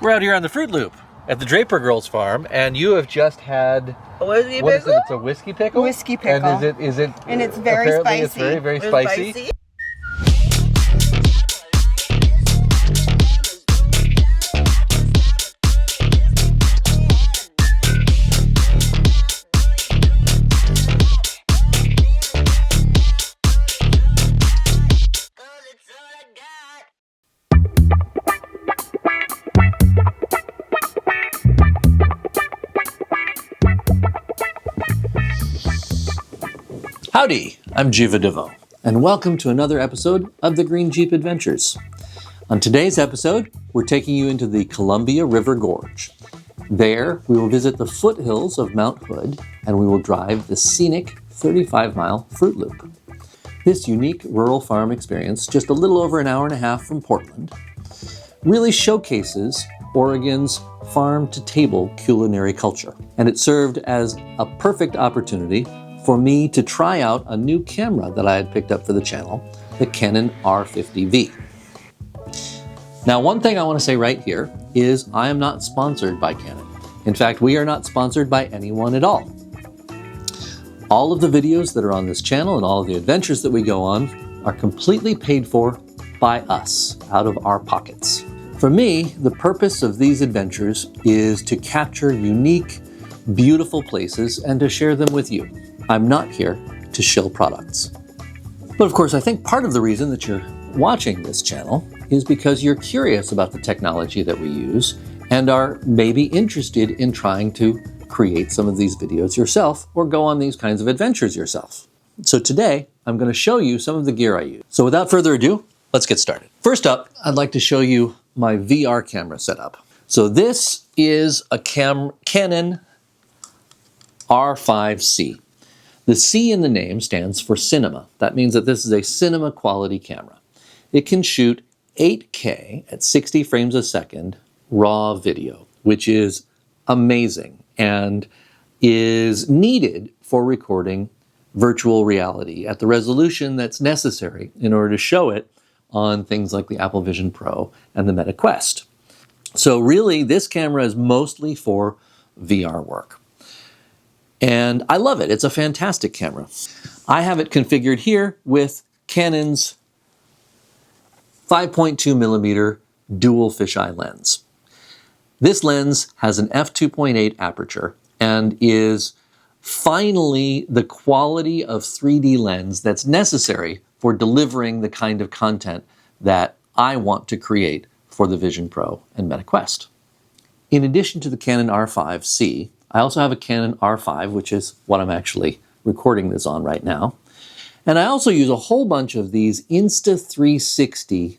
We're out here on the Fruit Loop at the Draper girls' farm, and you have just had A whiskey what is pickle? it? It's a whiskey pickle. Whiskey pickle. And is it? And it's very apparently It's spicy. very It's spicy. Howdy, I'm Jiva DeVoe, and welcome to another episode of the Green Jeep Adventures. On today's episode, we're taking you into the Columbia River Gorge. There, we will visit the foothills of Mount Hood, and we will drive the scenic 35-mile Fruit Loop. This unique rural farm experience, just a little over an hour and a half from Portland, really showcases Oregon's farm-to-table culinary culture, and it served as a perfect opportunity for me to try out a new camera that I had picked up for the channel, the Canon R50V. Now, one thing I want to say right here is I am not sponsored by Canon. In fact, we are not sponsored by anyone at all. All of the videos that are on this channel and all of the adventures that we go on are completely paid for by us, out of our pockets. For me, the purpose of these adventures is to capture unique, beautiful places and to share them with you. I'm not here to shill products. But of course, I think part of the reason that you're watching this channel is because you're curious about the technology that we use and are maybe interested in trying to create some of these videos yourself or go on these kinds of adventures yourself. So today, I'm going to show you some of the gear I use. So without further ado, let's get started. First up, I'd like to show you my VR camera setup. So this is a Canon R5C. The C in the name stands for cinema. That means that this is a cinema quality camera. It can shoot 8K at 60 frames a second raw video, which is amazing and is needed for recording virtual reality at the resolution that's necessary in order to show it on things like the Apple Vision Pro and the Meta Quest. So really, this camera is mostly for VR work. And I love it. It's a fantastic camera. I have it configured here with Canon's 5.2 millimeter dual fisheye lens. This lens has an f2.8 aperture and is finally the quality of 3D lens that's necessary for delivering the kind of content that I want to create for the Vision Pro and Meta Quest. In addition to the Canon R5C, I also have a Canon R5, which is what I'm actually recording this on right now. And I also use a whole bunch of these Insta360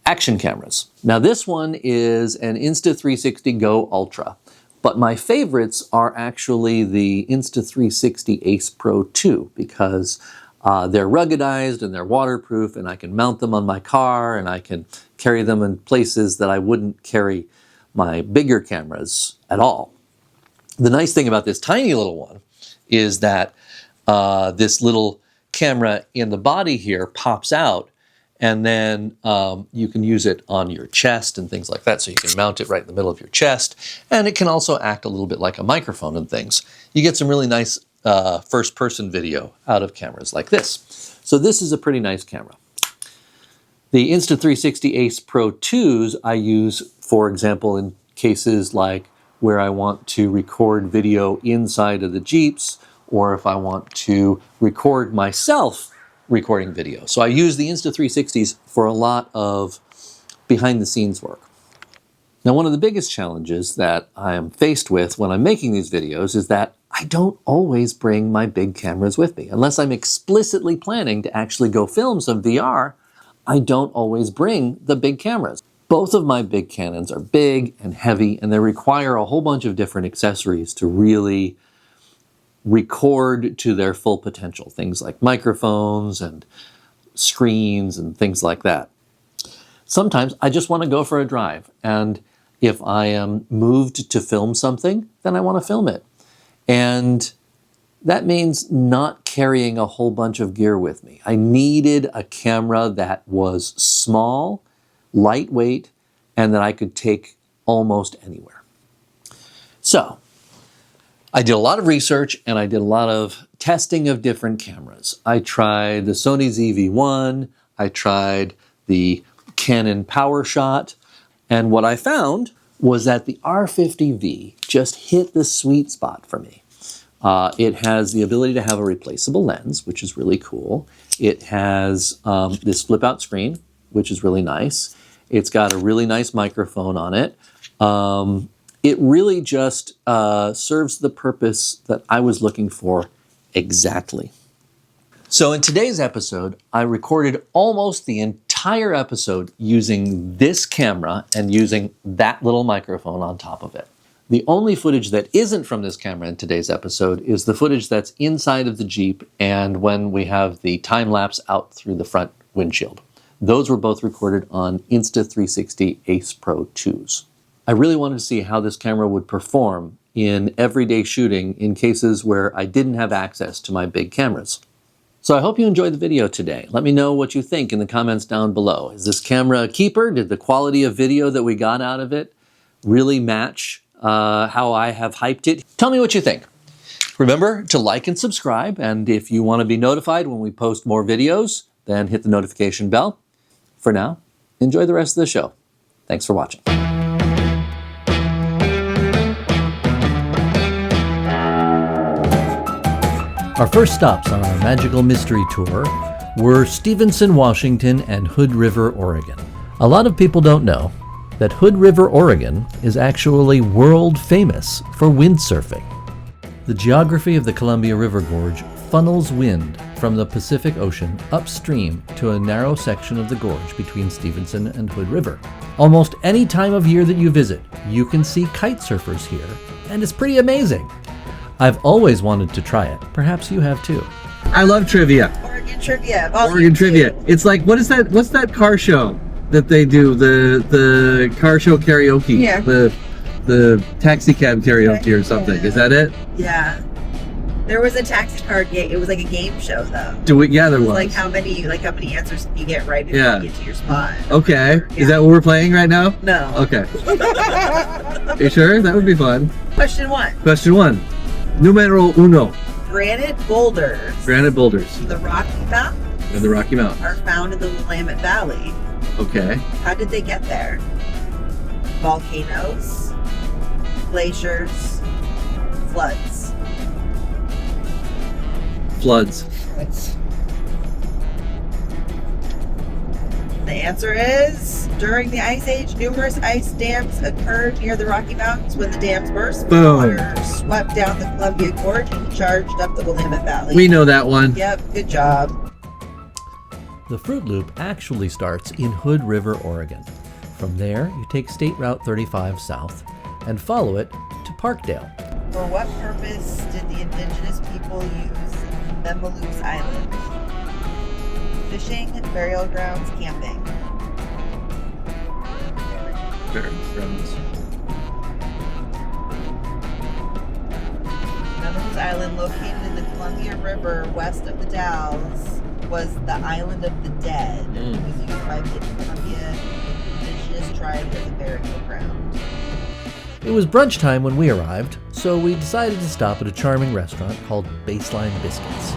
action cameras. Now this one is an Insta360 Go Ultra, but my favorites are actually the Insta360 Ace Pro 2 because they're ruggedized and they're waterproof and I can mount them on my car and I can carry them in places that I wouldn't carry my bigger cameras at all. The nice thing about this tiny little one is that this little camera in the body here pops out and then you can use it on your chest and things like that. So you can mount it right in the middle of your chest. And it can also act a little bit like a microphone and things. You get some really nice first-person video out of cameras like this. So this is a pretty nice camera. The Insta360 Ace Pro 2s I use, for example, in cases like where I want to record video inside of the Jeeps, or if I want to record myself recording video. So I use the Insta360s for a lot of behind-the-scenes work. Now, one of the biggest challenges that I am faced with when I'm making these videos is that I don't always bring my big cameras with me. Unless I'm explicitly planning to actually go film some VR, I don't always bring the big cameras. Both of my big Canons are big and heavy, and they require a whole bunch of different accessories to really record to their full potential. Things like microphones and screens and things like that. Sometimes I just want to go for a drive, and if I am moved to film something, then I want to film it. And that means not carrying a whole bunch of gear with me. I needed a camera that was small, lightweight, and that I could take almost anywhere. So I did a lot of research and I did a lot of testing of different cameras. I tried the Sony ZV-1, I tried the Canon PowerShot, and what I found was that the R50V just hit the sweet spot for me. It has the ability to have a replaceable lens, which is really cool. It has this flip out screen, which is really nice. It's got a really nice microphone on it. It really just serves the purpose that I was looking for exactly. So in today's episode, I recorded almost the entire episode using this camera and using that little microphone on top of it. The only footage that isn't from this camera in today's episode is the footage that's inside of the Jeep and when we have the time-lapse out through the front windshield. Those were both recorded on Insta360 Ace Pro 2s. I really wanted to see how this camera would perform in everyday shooting in cases where I didn't have access to my big cameras. So I hope you enjoyed the video today. Let me know what you think in the comments down below. Is this camera a keeper? Did the quality of video that we got out of it really match how I have hyped it? Tell me what you think. Remember to like and subscribe, and if you want to be notified when we post more videos, then hit the notification bell. For now, enjoy the rest of the show. Thanks for watching. Our first stops on our magical mystery tour were Stevenson, Washington, and Hood River, Oregon. A lot of people don't know that Hood River, Oregon is actually world famous for windsurfing. The geography of the Columbia River Gorge funnels wind from the Pacific Ocean upstream to a narrow section of the gorge between Stevenson and Hood River. Almost any time of year that you visit, you can see kite surfers here, and it's pretty amazing. I've always wanted to try it. Perhaps you have too. I love trivia. Oregon trivia. Oregon trivia. It's like, what is that? What's that car show that they do? The car show karaoke. Yeah. The taxi cab karaoke or something. Yeah. Is that it? Yeah. There was a taxi card game. It was like a game show though. Yeah, there was. Like how many answers can you get right before you get to your spot? Okay. Yeah. Is that what we're playing right now? No. Okay. Are you sure? That would be fun. Question 1. Question 1. Numero uno. Granite boulders. Granite boulders. The Rocky Mountains. And the Rocky Mountains. Are found in the Willamette Valley. Okay. How did they get there? Volcanoes, glaciers, floods. Floods. The answer is, during the Ice Age, numerous ice dams occurred near the Rocky Mountains. When the dams burst, Boom. water swept down the Columbia Gorge and charged up the Willamette Valley. We know that one. Yep, good job. The Fruit Loop actually starts in Hood River, Oregon. From there, you take State Route 35 south and follow it to Parkdale. For what purpose did the indigenous people use Memaloose Island? Fishing, burial grounds, camping. Burial grounds. Memaloose Island, located in the Columbia River west of the Dalles, was the Island of the Dead. It was used by the Columbia indigenous tribes as a burial ground. It was brunch time when we arrived, so we decided to stop at a charming restaurant called Baseline Biscuits.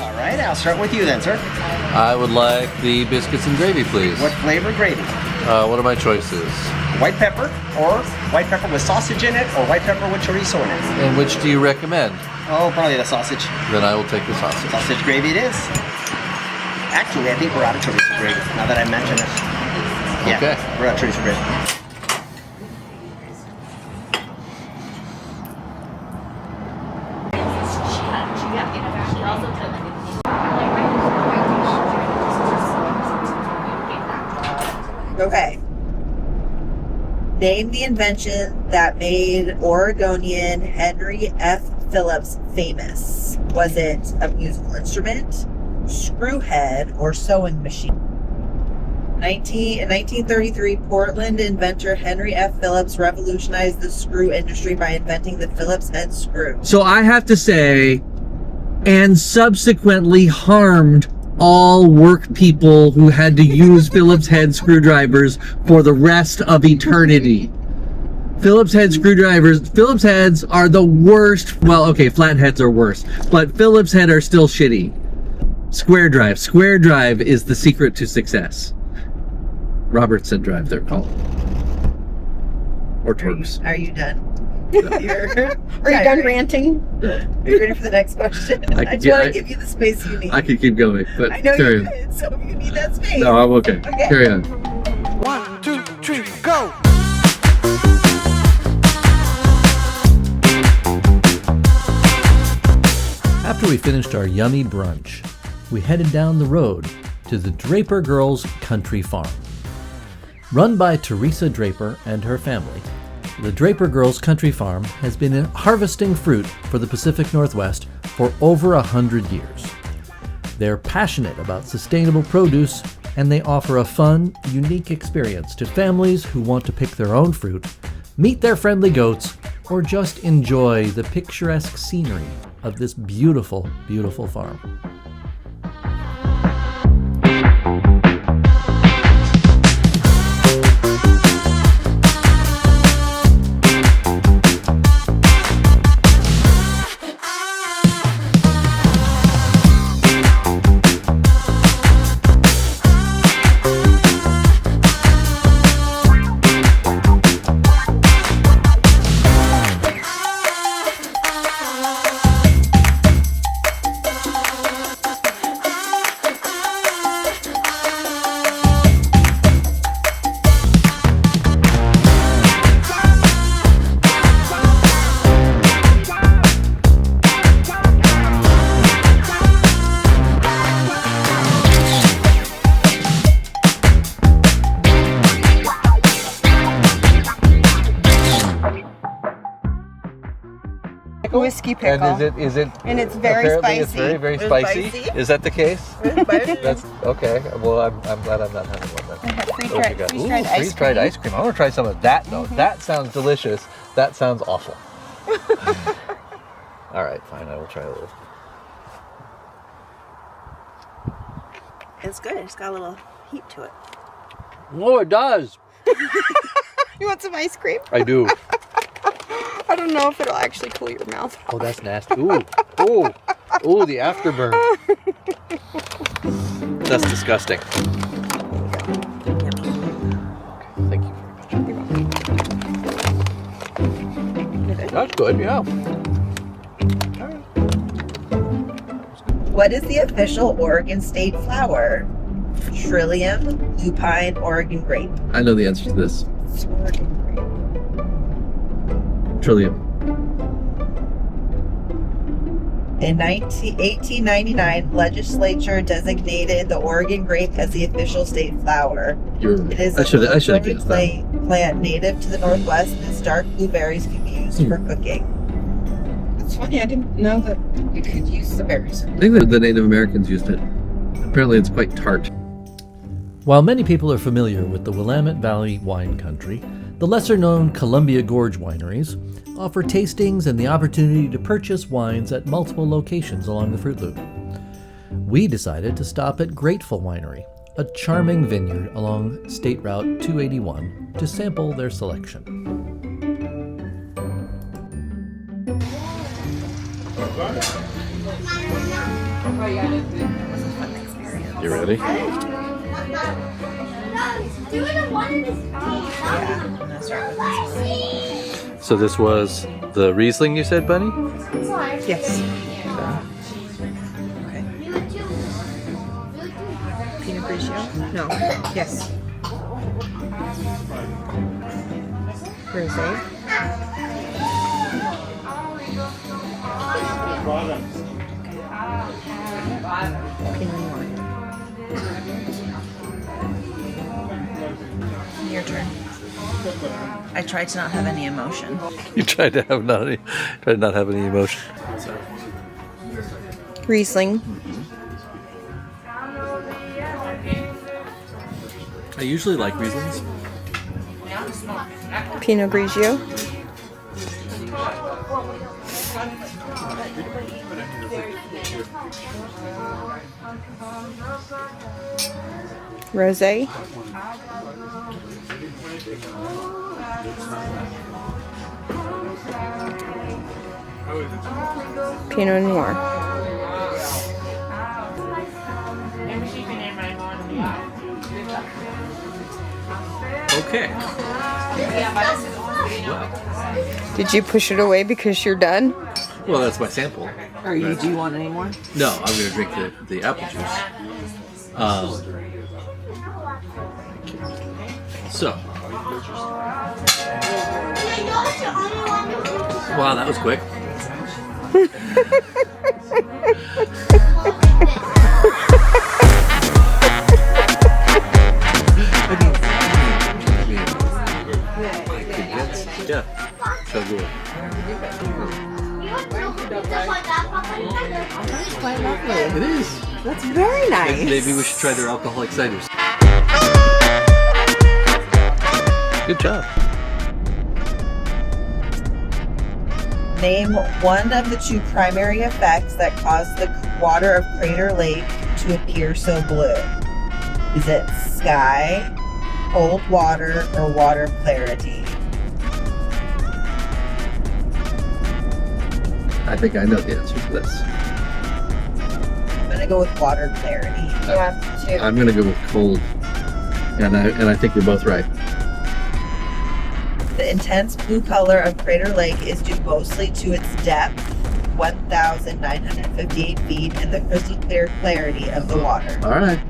Alright, I'll start with you then, sir. I would like the biscuits and gravy, please. What flavor gravy? What are my choices? White pepper, or white pepper with sausage in it, or white pepper with chorizo in it? And which do you recommend? Oh, probably the sausage. Then I will take the sausage. Sausage gravy it is. Actually, I think we're out of chorizo gravy, now that I mention it. Yeah, Okay. we're out of chorizo gravy. Okay. Name the invention that made Oregonian Henry F. Phillips famous. Was it a musical instrument, screw head, or sewing machine? In 1933, Portland inventor Henry F. Phillips revolutionized the screw industry by inventing the Phillips head screw. So I have to say, and subsequently harmed all work people who had to use Phillips head screwdrivers for the rest of eternity. Phillips head screwdrivers, Phillips heads are the worst. Well, okay, flat heads are worse, but Phillips head are still shitty. Square drive is the secret to success. Robertson drive, they're called. Or Torx. Are you done? Are you done ranting? Are you ready for the next question? I just want to give you the space you need. I could keep going, but I know carry you on. could, so if you need that space. No, I'm okay. Carry on. 1, 2, 3, go! After we finished our yummy brunch, we headed down the road to the Draper Girls Country Farm. Run by Teresa Draper and her family, the Draper Girls Country Farm has been harvesting fruit for the Pacific Northwest for over 100 years. They're passionate about sustainable produce, and they offer a fun, unique experience to families who want to pick their own fruit, meet their friendly goats, or just enjoy the picturesque scenery of this beautiful, beautiful farm. Whiskey pickle. And is it? And it's very apparently spicy. It's very It's spicy. spicy. Is that the case? Spicy. That's okay. Well, I'm glad I'm not having one I then. have What you got? freeze-dried ice Freeze-dried cream. ice cream. I want to try some of that though. That sounds delicious. That sounds awful. All right, fine. I will try a little. It's good. It's got a little heat to it. Oh, it does. You want some ice cream? I do. I don't know if it'll actually cool your mouth off. Oh, that's nasty. Ooh, the afterburn. That's disgusting. Thank you very much. That's good, yeah. What is the official Oregon state flower? Trillium, lupine, Oregon grape. I know the answer to this. It's Oregon grape. Trillium. In 1899, legislature designated the Oregon grape as the official state flower. It is I should have a guessed that. plant native to the Northwest, and its dark blueberries can be used for cooking. It's funny. I didn't know that you could use the berries. I think that the Native Americans used it. Apparently it's quite tart. While many people are familiar with the Willamette Valley wine country, the lesser-known Columbia Gorge wineries offer tastings and the opportunity to purchase wines at multiple locations along the Fruit Loop. We decided to stop at Grateful Winery, a charming vineyard along State Route 281, to sample their selection. You ready? So this was the Riesling you said, Bunnie? Yes. Okay. Pinot Grigio? No. Yes. Rosé. Pinot Noir. Your turn. I tried to not have any emotion. You tried to not have any emotion. Riesling. I usually like Rieslings. Pinot Grigio. Rosé. Pinot Noir. Okay. Did you push it away because you're done? Well, that's my sample. Do you want any more? No, I'm going to drink the apple juice. So. Wow, that was quick. Yeah, so good. That's quite lovely. It is. That's very nice. Maybe we should try their alcoholic ciders. Good job. Name one of the two primary effects that cause the water of Crater Lake to appear so blue. Is it sky, cold water, or water clarity? I think I know the answer to this. I'm gonna go with water clarity. I'm going to go with cold. And I think you're both right. The intense blue color of Crater Lake is due mostly to its depth, 1,958 feet, and the crystal clear clarity of the water. All right.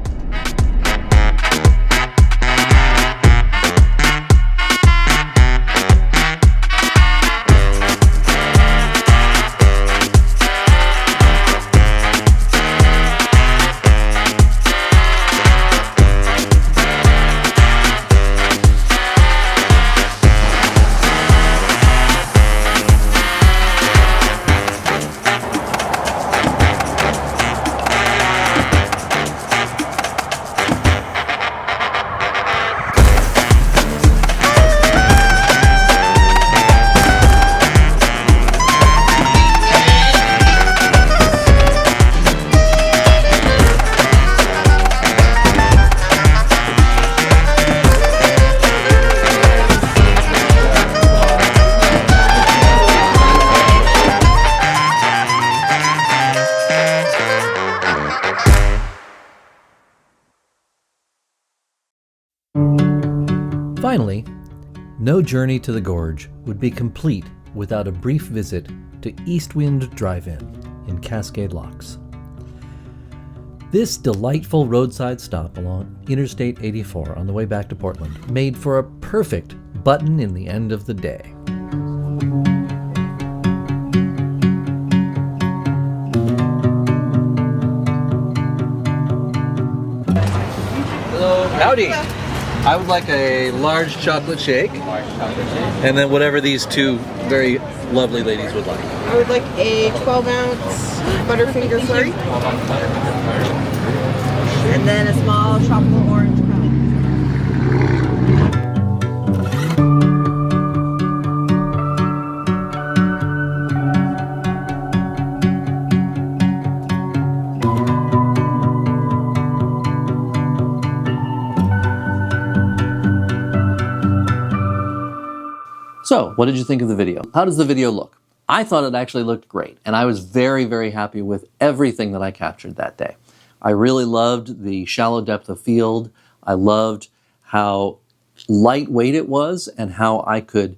Finally, no journey to the gorge would be complete without a brief visit to Eastwind Drive-In in Cascade Locks. This delightful roadside stop along Interstate 84 on the way back to Portland made for a perfect button in the end of the day. Hello. Howdy. I would like a large chocolate shake. And then whatever these two very lovely ladies would like. I would like a 12-ounce Butterfinger flurry. And then a small tropical orange cone. So, what did you think of the video? How does the video look? I thought it actually looked great, and I was very, very happy with everything that I captured that day. I really loved the shallow depth of field. I loved how lightweight it was and how I could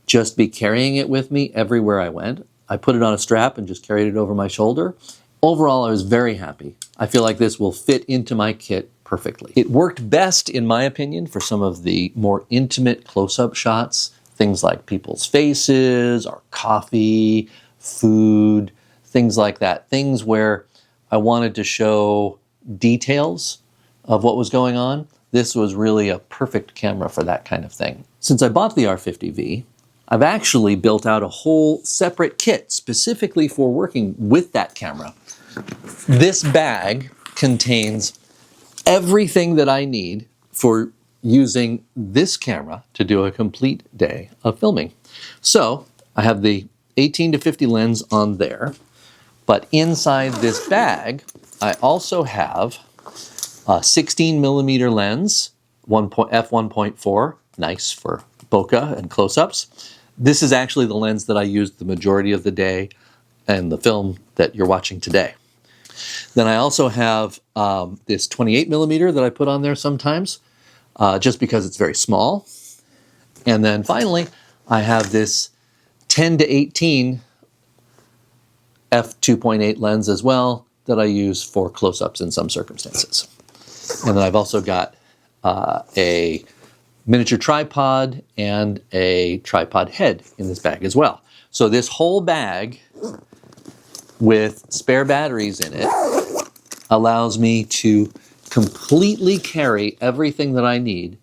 just be carrying it with me everywhere I went. I put it on a strap and just carried it over my shoulder. Overall, I was very happy. I feel like this will fit into my kit perfectly. It worked best, in my opinion, for some of the more intimate close-up shots. Things like people's faces or coffee, food, things like that. Things where I wanted to show details of what was going on. This was really a perfect camera for that kind of thing. Since I bought the R50V, I've actually built out a whole separate kit specifically for working with that camera. This bag contains everything that I need for using this camera to do a complete day of filming. So I have the 18 to 50 lens on there, but inside this bag, I also have a 16 millimeter lens, f1.4, nice for bokeh and close-ups. This is actually the lens that I used the majority of the day and the film that you're watching today. Then I also have this 28 millimeter that I put on there sometimes, just because it's very small. And then finally, I have this 10 to 18 f2.8 lens as well that I use for close-ups in some circumstances. And then I've also got a miniature tripod and a tripod head in this bag as well. So this whole bag with spare batteries in it allows me to completely carry everything that I need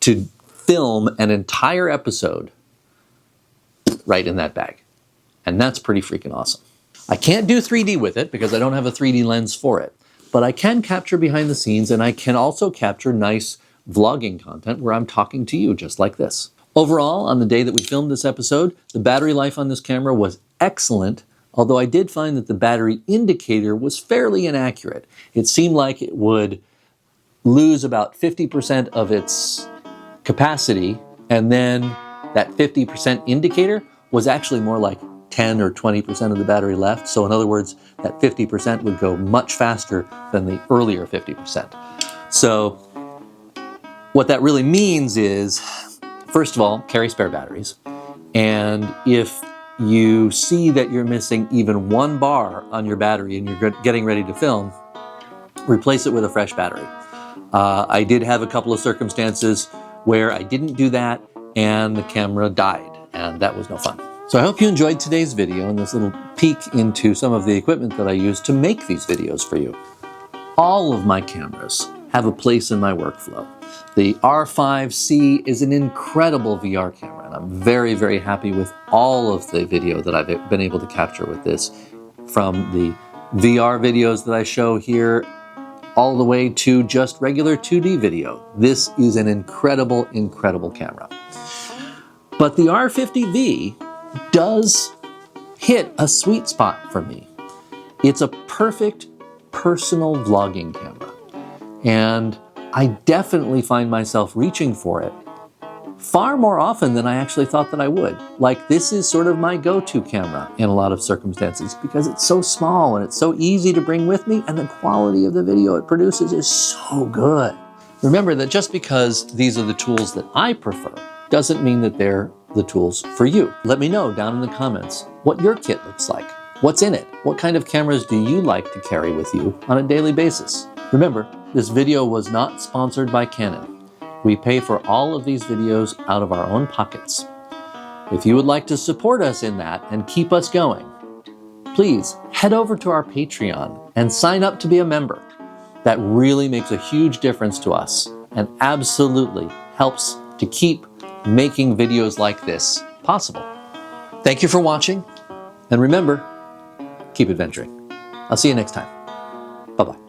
to film an entire episode right in that bag. And that's pretty freaking awesome. I can't do 3D with it because I don't have a 3D lens for it, but I can capture behind the scenes, and I can also capture nice vlogging content where I'm talking to you just like this. Overall, on the day that we filmed this episode, the battery life on this camera was excellent, although I did find that the battery indicator was fairly inaccurate. It seemed like it would lose about 50% of its capacity, and then that 50% indicator was actually more like 10 or 20% of the battery left. So in other words, that 50% would go much faster than the earlier 50%. So what that really means is, first of all, carry spare batteries. And if you see that you're missing even one bar on your battery and you're getting ready to film, replace it with a fresh battery. I did have a couple of circumstances where I didn't do that and the camera died, and that was no fun. So I hope you enjoyed today's video and this little peek into some of the equipment that I use to make these videos for you. All of my cameras have a place in my workflow. The R5C is an incredible VR camera, and I'm very, very happy with all of the video that I've been able to capture with this, from the VR videos that I show here all the way to just regular 2D video. This is an incredible, incredible camera. But the R50V does hit a sweet spot for me. It's a perfect personal vlogging camera, and I definitely find myself reaching for it far more often than I actually thought that I would. Like, this is sort of my go-to camera in a lot of circumstances because it's so small and it's so easy to bring with me, and the quality of the video it produces is so good. Remember that just because these are the tools that I prefer doesn't mean that they're the tools for you. Let me know down in the comments what your kit looks like. What's in it? What kind of cameras do you like to carry with you on a daily basis? Remember, this video was not sponsored by Canon. We pay for all of these videos out of our own pockets. If you would like to support us in that and keep us going, please head over to our Patreon and sign up to be a member. That really makes a huge difference to us and absolutely helps to keep making videos like this possible. Thank you for watching, and remember, keep adventuring. I'll see you next time. Bye-bye.